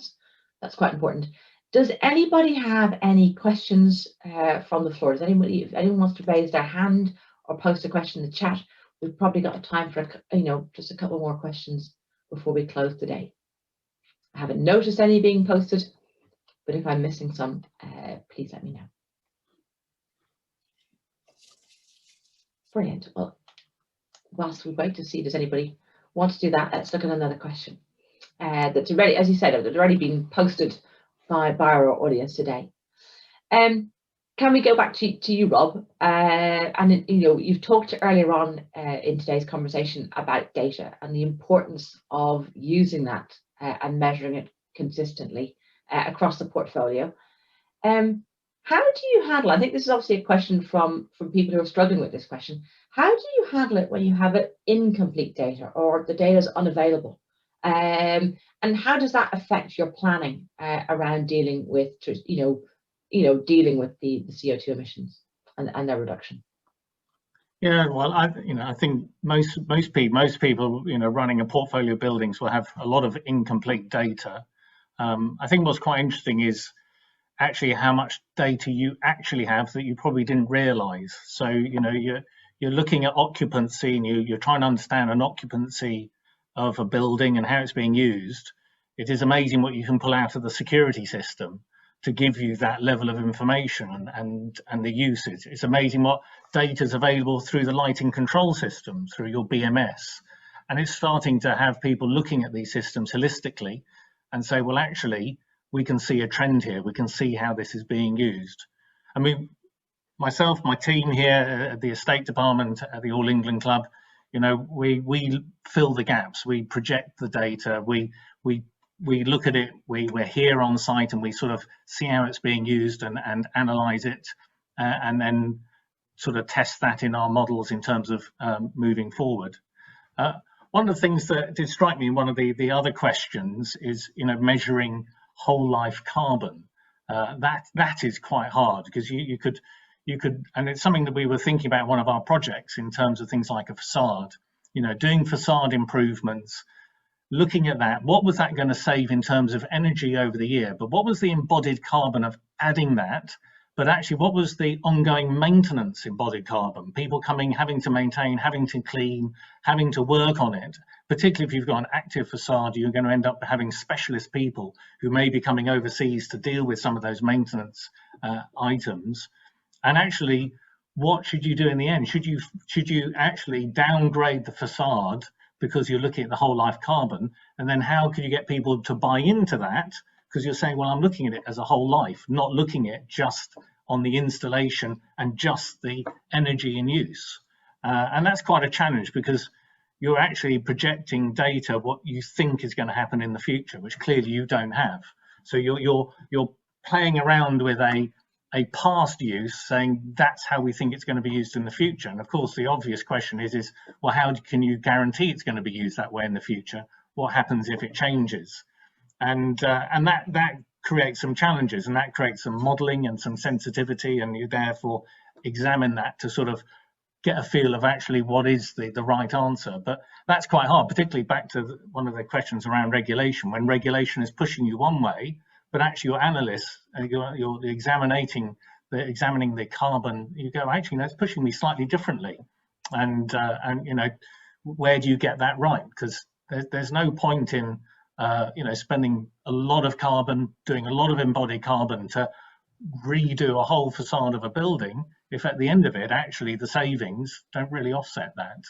that's quite important. Does anybody have any questions from the floor? If anyone wants to raise their hand or post a question in the chat, we've probably got time for just a couple more questions before we close today. I haven't noticed any being posted, but if I'm missing some, please let me know. Brilliant. Well, whilst we wait to see, does anybody want to do that? Let's look at another question that's already, as you said, that's already been posted by our audience today. Can we go back to you, Rob? And you've talked earlier on in today's conversation about data and the importance of using that and measuring it consistently across the portfolio. How do you handle, I think this is obviously a question from people who are struggling with this question, how do you handle it when you have it incomplete data or the data is unavailable? And how does that affect your planning around dealing with, dealing with the CO2 emissions and their reduction? Yeah, well, I think most people, running a portfolio of buildings will have a lot of incomplete data. I think what's quite interesting is actually how much data you actually have that you probably didn't realise. So you're looking at occupancy and you're trying to understand an occupancy of a building and how it's being used. It is amazing what you can pull out of the security system to give you that level of information and the usage. It's amazing what data is available through the lighting control system, through your BMS. And it's starting to have people looking at these systems holistically and say, well, actually, we can see a trend here. We can see how this is being used. I mean, myself, my team here at the estate department at the All England Club, we fill the gaps. We project the data. We look at it. We're here on site and we sort of see how it's being used and analyze it, and then sort of test that in our models in terms of moving forward. One of the things that did strike me in one of the other questions is, measuring whole life carbon. That is quite hard, because you could, and it's something that we were thinking about in one of our projects in terms of things like a facade, doing facade improvements, looking at that, what was that going to save in terms of energy over the year, but what was the embodied carbon of adding that but actually what was the ongoing maintenance embodied carbon? People coming, having to maintain, having to clean, having to work on it. Particularly if you've got an active facade, you're going to end up having specialist people who may be coming overseas to deal with some of those maintenance items. And actually, what should you do in the end? Should you actually downgrade the facade because you're looking at the whole life carbon? And then how can you get people to buy into that? Because you're saying, well, I'm looking at it as a whole life, not looking at just on the installation and just the energy in use. And that's quite a challenge, because you're actually projecting data what you think is going to happen in the future, which clearly you don't have. So you're playing around with a past use, saying that's how we think it's going to be used in the future. And of course, the obvious question is well, how can you guarantee it's going to be used that way in the future? What happens if it changes? And that creates some challenges, and that creates some modelling and some sensitivity, and you therefore examine that to sort of get a feel of actually what is the right answer. But that's quite hard, particularly back to one of the questions around regulation, when regulation is pushing you one way, but actually your analysts, you're examining the carbon, you go, actually, that's pushing me slightly differently. And you know, where do you get that right? Because there's no point in you know, spending a lot of carbon, doing a lot of embodied carbon to redo a whole facade of a building, if at the end of it, actually the savings don't really offset that.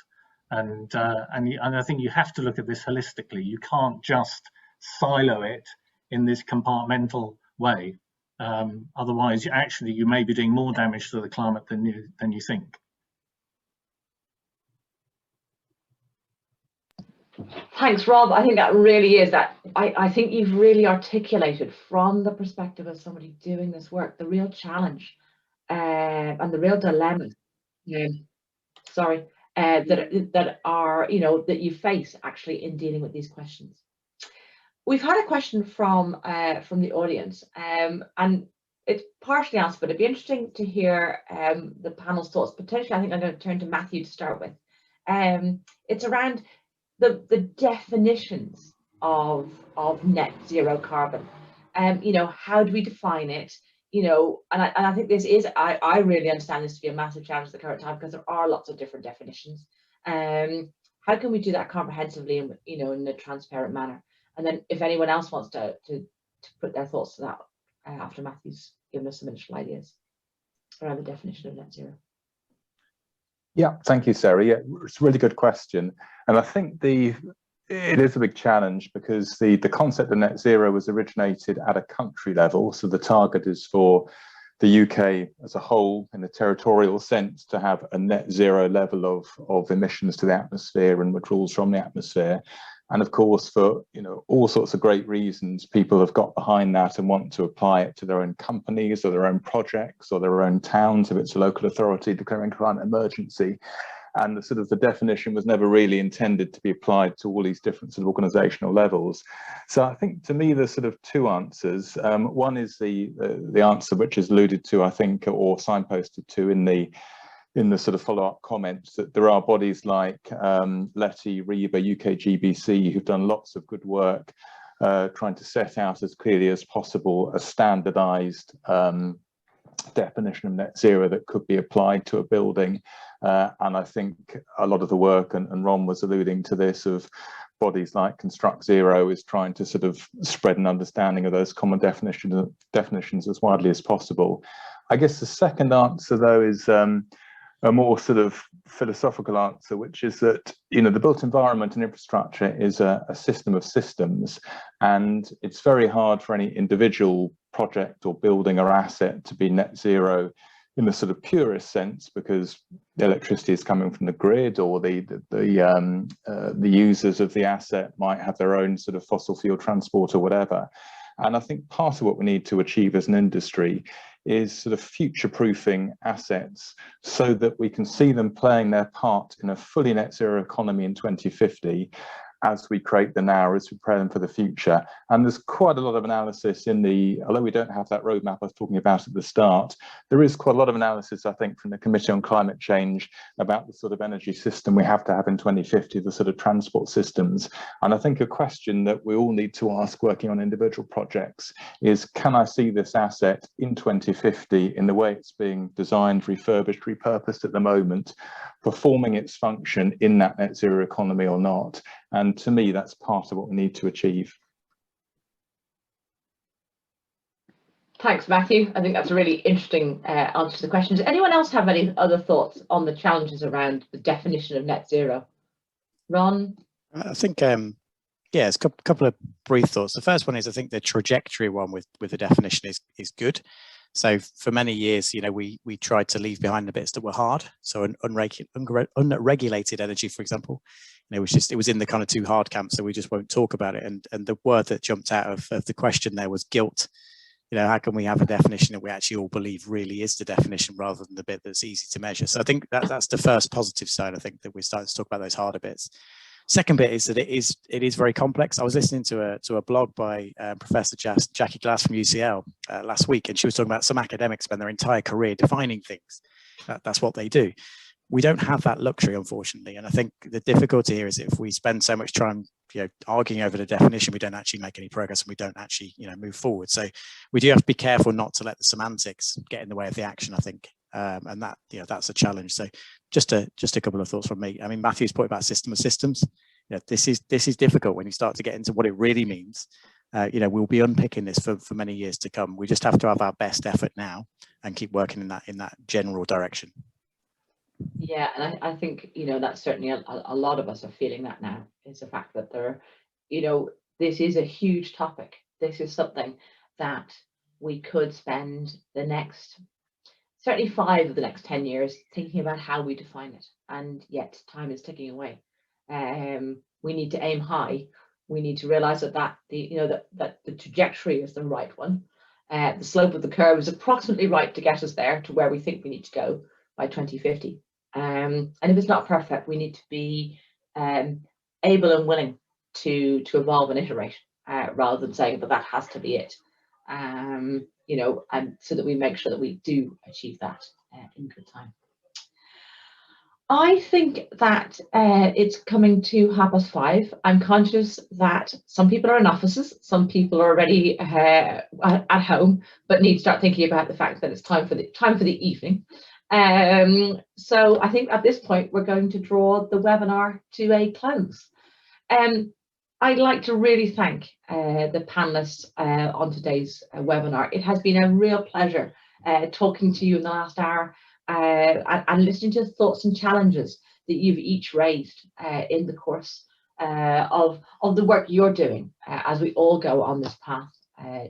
And I think you have to look at this holistically. You can't just silo it in this compartmental way. Otherwise, actually, you may be doing more damage to the climate than you think. Thanks, Rob. I think that really is that. I think you've really articulated from the perspective of somebody doing this work the real challenge and the real dilemma. That are, you know, that you face actually in dealing with these questions. We've had a question from the audience, and it's partially answered, but it'd be interesting to hear the panel's thoughts. Potentially, I think I'm going to turn to Matthew to start with. It's around the definitions of net zero carbon. You know, how do we define it? You know, and I think this is, I really understand this to be a massive challenge at the current time, because there are lots of different definitions. How can we do that comprehensively and, you know, in a transparent manner? And then if anyone else wants to put their thoughts to that after Matthew's given us some initial ideas around the definition of net zero. Yeah, thank you, Sarah. Yeah, it's a really good question. And I think it is a big challenge, because the concept of net zero was originated at a country level. So the target is for the UK as a whole, in a territorial sense, to have a net zero level of emissions to the atmosphere and withdrawals from the atmosphere. And of course, for, you know, all sorts of great reasons, people have got behind that and want to apply it to their own companies or their own projects or their own towns, if it's a local authority declaring climate emergency. And the definition was never really intended to be applied to all these different sort of organizational levels. So I think, to me, there's sort of two answers. One is the answer which is alluded to, I think, or signposted to in the sort of follow-up comments, that there are bodies like LETI, REBA, UKGBC, who've done lots of good work trying to set out as clearly as possible a standardized definition of net zero that could be applied to a building. And I think a lot of the work, and Ron was alluding to this, of bodies like Construct Zero is trying to sort of spread an understanding of those common definitions as widely as possible. I guess the second answer, though, is a more sort of philosophical answer, which is that, you know, the built environment and infrastructure is a system of systems, and it's very hard for any individual project or building or asset to be net zero in the sort of purest sense, because the electricity is coming from the grid, or the users of the asset might have their own sort of fossil fuel transport or whatever. And I think part of what we need to achieve as an industry is sort of future-proofing assets so that we can see them playing their part in a fully net zero economy in 2050, as we create the now, as we prepare them for the future. And there's quite a lot of analysis in the, although we don't have that roadmap I was talking about at the start, there is quite a lot of analysis, I think, from the Committee on Climate Change about the sort of energy system we have to have in 2050, the sort of transport systems. And I think a question that we all need to ask working on individual projects is, can I see this asset in 2050 in the way it's being designed, refurbished, repurposed at the moment, performing its function in that net zero economy or not? And to me, that's part of what we need to achieve. Thanks, Matthew. I think that's a really interesting answer to the question. Does anyone else have any other thoughts on the challenges around the definition of net zero? Ron? I think, yeah, it's a couple of brief thoughts. The first one is, I think the trajectory one with the definition is good. So for many years, we tried to leave behind the bits that were hard. So unregulated energy, for example, it was in the kind of too hard camp, so we just won't talk about it. And the word that jumped out of the question there was guilt. How can we have a definition that we actually all believe really is the definition rather than the bit that's easy to measure? So I think that's the first positive side, I think, that we're starting to talk about those harder bits. Second bit is that it is very complex. I was listening to a blog by Professor Jackie Glass from UCL last week, and she was talking about some academics spend their entire career defining things. That's what they do. We don't have that luxury, unfortunately. And I think the difficulty here is if we spend so much time arguing over the definition, we don't actually make any progress and we don't actually move forward. So we do have to be careful not to let the semantics get in the way of the action, I think. And that that's a challenge. So just a couple of thoughts from me. I mean, Matthew's point about system of systems. This is difficult when you start to get into what it really means. We'll be unpicking this for many years to come. We just have to have our best effort now and keep working in that general direction. Yeah, and I think that's certainly a lot of us are feeling that now. Is the fact that this is a huge topic. This is something that we could spend the next, certainly 5 of the next 10 years thinking about how we define it, and yet time is ticking away. We need to aim high. We need to realize that the trajectory is the right one. The slope of the curve is approximately right to get us there to where we think we need to go by 2050. And if it's not perfect, we need to be able and willing to evolve and iterate rather than saying, but that has to be it. And so that we make sure that we do achieve that in good time. I think that it's coming to 5:30. I'm conscious that some people are in offices, some people are already at home, but need to start thinking about the fact that it's time for the evening. So I think at this point we're going to draw the webinar to a close. I'd like to really thank the panelists on today's webinar. It has been a real pleasure talking to you in the last hour and listening to the thoughts and challenges that you've each raised in the course of the work you're doing as we all go on this path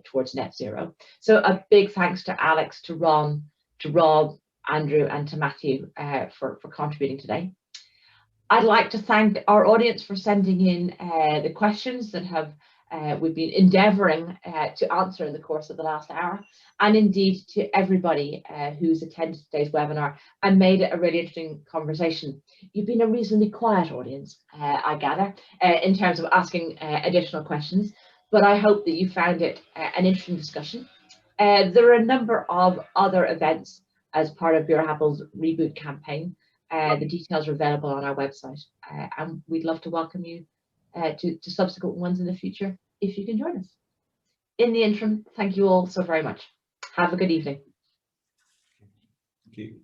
towards net zero. So a big thanks to Alex, to Ron, to Rob, Andrew and to Matthew for contributing today. I'd like to thank our audience for sending in the questions that we've been endeavouring to answer in the course of the last hour, and indeed to everybody who's attended today's webinar and made it a really interesting conversation. You've been a reasonably quiet audience, I gather, in terms of asking additional questions, but I hope that you found it an interesting discussion. There are a number of other events as part of Buro Happold's Reboot campaign. The details are available on our website, and we'd love to welcome you to subsequent ones in the future if you can join us. In the interim, thank you all so very much. Have a good evening. Thank you.